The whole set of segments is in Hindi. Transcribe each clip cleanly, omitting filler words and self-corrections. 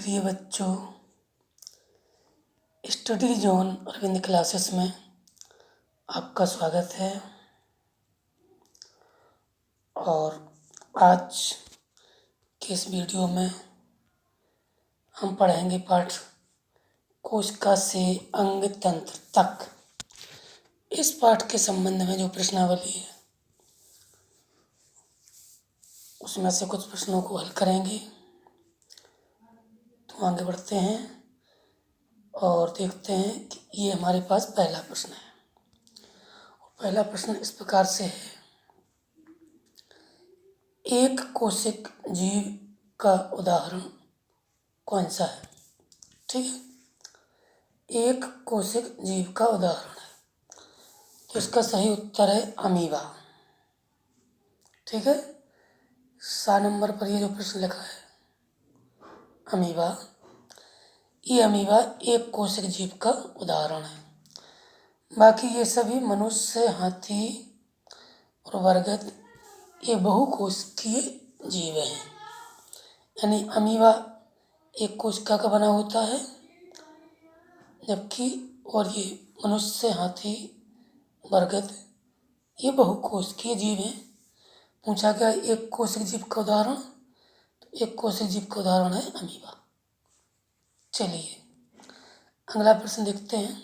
प्रिय बच्चों, स्टडी जोन अरविंद क्लासेस में आपका स्वागत है। और आज के इस वीडियो में हम पढ़ेंगे पाठ कोशिका से अंग तंत्र तक। इस पाठ के संबंध में जो प्रश्नावली है उसमें से कुछ प्रश्नों को हल करेंगे। तो आगे बढ़ते हैं और देखते हैं कि ये हमारे पास पहला प्रश्न है। पहला प्रश्न इस प्रकार से है, एक कोशिक जीव का उदाहरण कौन सा है? ठीक है, एक कोशिक जीव का उदाहरण है, तो इसका सही उत्तर है अमीबा। ठीक है, 7 नंबर पर ये जो प्रश्न लिखा है अमीबा, ये अमीबा एक कोशिक जीव का उदाहरण है। बाकी ये सभी मनुष्य, हाथी और बरगद ये बहुकोशिकीय जीव हैं। यानी अमीबा एक कोशिका का बना होता है, जबकि और ये मनुष्य, हाथी, बरगद ये बहुकोशिकीय जीव हैं। पूछा गया एक कोशिक जीव का उदाहरण, तो एक कोशिक जीव का उदाहरण है अमीबा। चलिए अगला प्रश्न देखते हैं।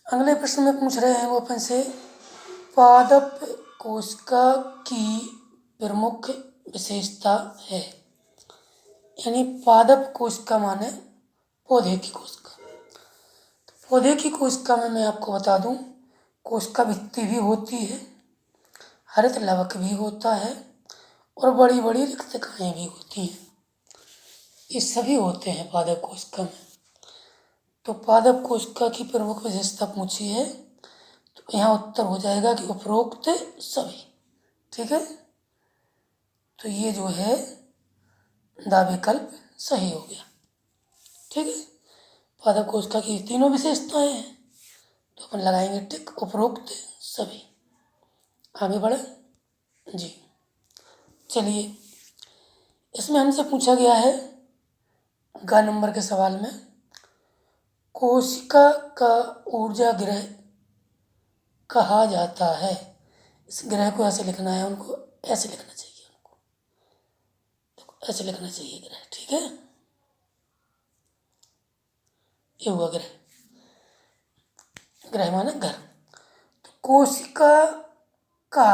अगले प्रश्न में पूछ रहे हैं वो अपन से, पादप कोशिका की प्रमुख विशेषता है। यानी पादप कोशिका माने पौधे की कोशिका। तो पौधे की कोशिका में मैं आपको बता दूं, कोशिका भित्ति भी होती है, हरित लवक भी होता है और बड़ी बड़ी रिक्तकाएं भी होती हैं। ये सभी होते हैं पादप कोशिका में। तो पादप कोशिका की प्रमुख विशेषता पूछी है, तो यहाँ उत्तर हो जाएगा कि उपरोक्त सभी। ठीक है, तो ये जो है दा विकल्प सही हो गया। ठीक है, पादप कोशिका की तीनों विशेषताएं हैं, तो अपन लगाएंगे टिक, उपरोक्त सभी। आगे बढ़े जी। चलिए, इसमें हमसे पूछा गया है ग नंबर के सवाल में, कोशिका का ऊर्जा गृह कहा जाता है। इस ग्रह को ऐसे लिखना है, उनको ऐसे लिखना चाहिए, उनको देखो ऐसे लिखना चाहिए ग्रह। ठीक है, ये हुआ ग्रह, ग्रह माने घर। तो कोशिका का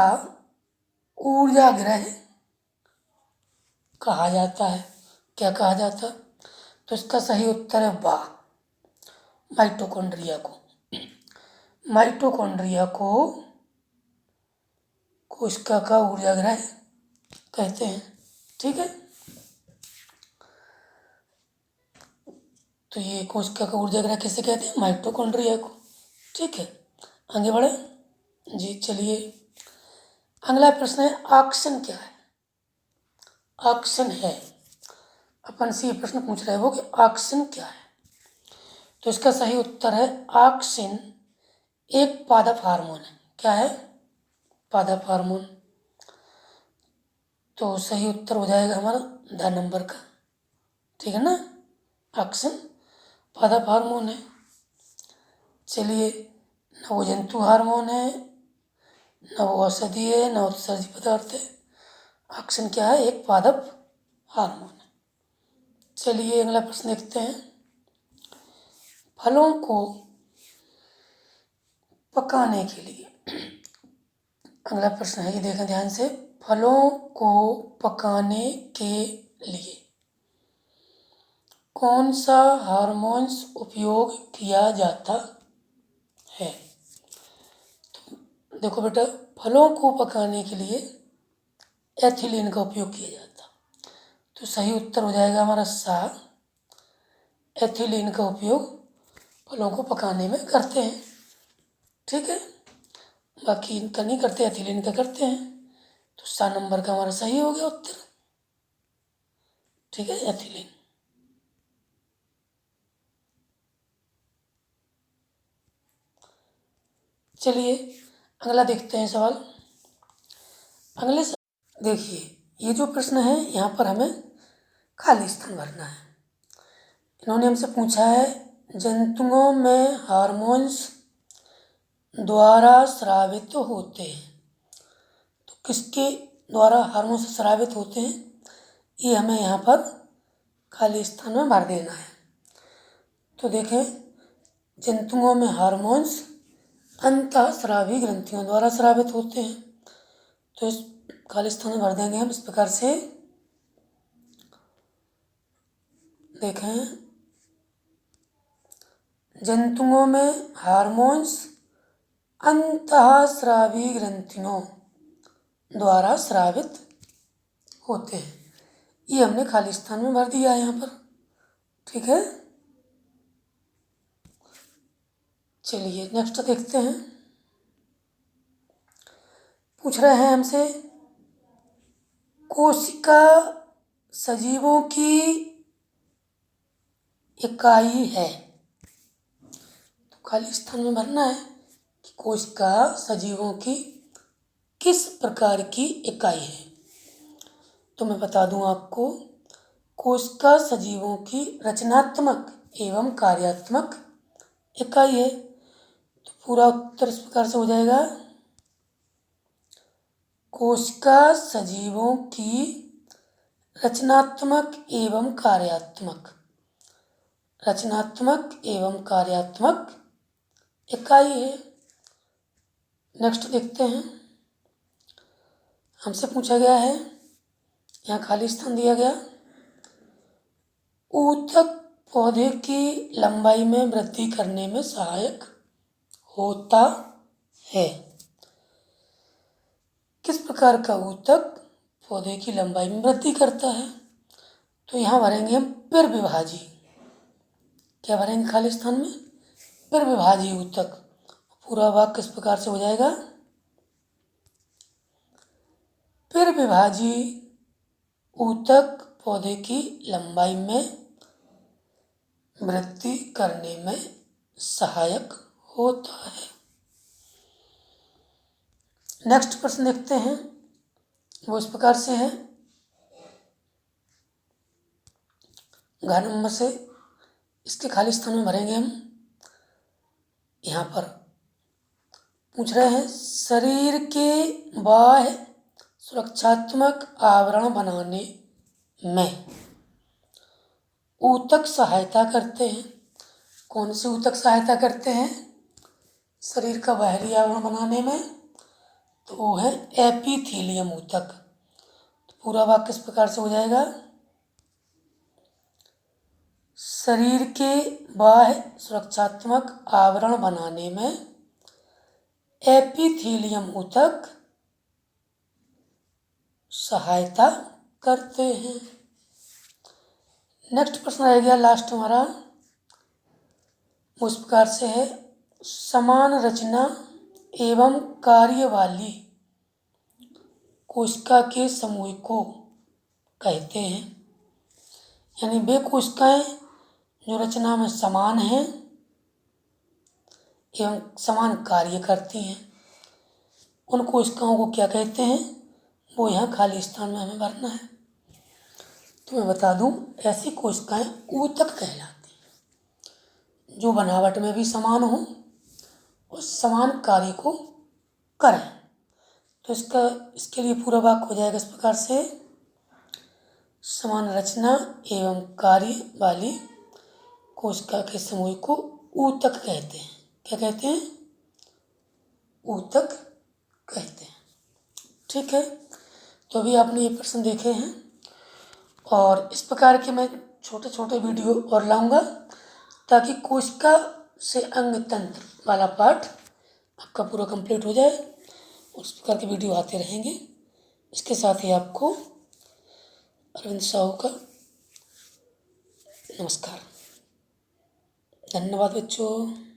ऊर्जा गृह कहा जाता है। क्या कहा जाता? तो इसका सही उत्तर है बा, माइटोकॉन्ड्रिया को। माइटोकॉन्ड्रिया को कोशिका का ऊर्जा गृह कहते हैं। ठीक है, तो ये कोशिका का ऊर्जा गृह किसे कहते हैं? माइटोकॉन्ड्रिया को। ठीक है, आगे बढ़े जी। चलिए अगला प्रश्न है, ऑक्सीजन क्या है? ऑक्सीजन है, अपन से ये प्रश्न पूछ रहे हो कि ऑक्सीजन क्या है। तो इसका सही उत्तर है ऑक्सीजन एक पादप हार्मोन है। क्या है? पादप हार्मोन। तो सही उत्तर हो जाएगा हमारा द नंबर का। ठीक है ना, ऑक्सीजन पादप हार्मोन है। चलिए, न वो जंतु हार्मोन है, न वो औषधि है, न उत्सर्जी पदार्थ है। ऑक्सीजन क्या है? एक पादप हार्मोन है। चलिए अगला प्रश्न देखते हैं, फलों को पकाने के लिए। अगला प्रश्न है, ये देखें ध्यान से, फलों को पकाने के लिए कौन सा हार्मोन्स उपयोग किया जाता है? तो देखो बेटा, फलों को पकाने के लिए एथिलीन का उपयोग किया जाता। तो सही उत्तर हो जाएगा हमारा सा, एथिलीन का उपयोग फलों को पकाने में करते हैं। ठीक है, बाकी इनका नहीं करते, एथिलीन का करते हैं। तो 7 नंबर का हमारा सही हो गया उत्तर। ठीक है, एथिलीन। चलिए अगला देखते हैं सवाल। अगले देखिए, ये जो प्रश्न है यहाँ पर हमें खाली स्थान भरना है। इन्होंने हमसे पूछा है जंतुओं में हार्मोन्स द्वारा स्रावित होते हैं, तो किसके द्वारा हार्मोन्स स्रावित होते हैं ये हमें यहाँ पर खाली स्थान में भर देना है। तो देखें, जंतुओं में हार्मोन्स अंतःस्रावी ग्रंथियों द्वारा स्रावित होते हैं, तो इस खाली स्थान में भर देंगे हम इस प्रकार से। देखें, जंतुओं में हार्मोन्स अंतःस्रावी ग्रंथियों द्वारा स्रावित होते हैं, ये हमने खाली स्थान में भर दिया है यहाँ पर। ठीक है, चलिए नेक्स्ट देखते हैं। पूछ रहे हैं हमसे कोशिका सजीवों की इकाई है, तो खाली स्थान में भरना है कि कोशिका सजीवों की किस प्रकार की इकाई है। तो मैं बता दूं आपको, कोशिका सजीवों की रचनात्मक एवं कार्यात्मक इकाई है। तो पूरा उत्तर इस प्रकार से हो जाएगा, कोशिका सजीवों की रचनात्मक एवं कार्यात्मक इकाई है। नेक्स्ट देखते हैं, हमसे पूछा गया है, यहाँ खाली स्थान दिया गया, ऊतक पौधे की लंबाई में वृद्धि करने में सहायक होता है। किस प्रकार का ऊतक पौधे की लंबाई में वृद्धि करता है? तो यहाँ भरेंगे हम पिरविभाजी। क्या भरेंगे खाली स्थान में? पिरविभाजी ऊतक। पूरा वाक्य इस प्रकार से हो जाएगा, पिरविभाजी ऊतक पौधे की लंबाई में वृद्धि करने में सहायक होता है। नेक्स्ट प्रश्न देखते हैं, वो इस प्रकार से है, घ नंबर से इसके खाली स्थान में भरेंगे हम। यहाँ पर पूछ रहे हैं शरीर के बाह्य सुरक्षात्मक आवरण बनाने में ऊतक सहायता करते हैं। कौन से ऊतक सहायता करते हैं शरीर का बाहरी आवरण बनाने में? तो वो है एपिथेलियम ऊतक। तो पूरा वाक्य इस प्रकार से हो जाएगा, शरीर के बाह्य सुरक्षात्मक आवरण बनाने में एपिथेलियम ऊतक सहायता करते हैं। नेक्स्ट प्रश्न रह गया लास्ट हमारा, उस प्रकार से है, समान रचना एवं कार्य वाली कोशिका के समूह को कहते हैं। यानी वे कोशिकाएं जो रचना में समान हैं एवं समान कार्य करती हैं, उन कोशिकाओं को क्या कहते हैं? वो यहाँ खाली स्थान में हमें भरना है। तो मैं बता दूं, ऐसी कोशिकाएं ऊतक कहलाती हैं जो बनावट में भी समान हों और समान कार्य को करें। तो इसके लिए पूरा वाक्य हो जाएगा इस प्रकार से, समान रचना एवं कार्य वाली कोशिका के समूह को ऊतक कहते हैं। क्या कहते हैं? ऊतक कहते हैं। ठीक है, तो अभी आपने ये प्रश्न देखे हैं और इस प्रकार के मैं छोटे छोटे वीडियो और लाऊंगा ताकि कोशिका से अंग तंत्र वाला पार्ट आपका पूरा कंप्लीट हो जाए। उस प्रकार के वीडियो आते रहेंगे। इसके साथ ही आपको अरविंद साहू का नमस्कार। धन्यवाद बच्चों।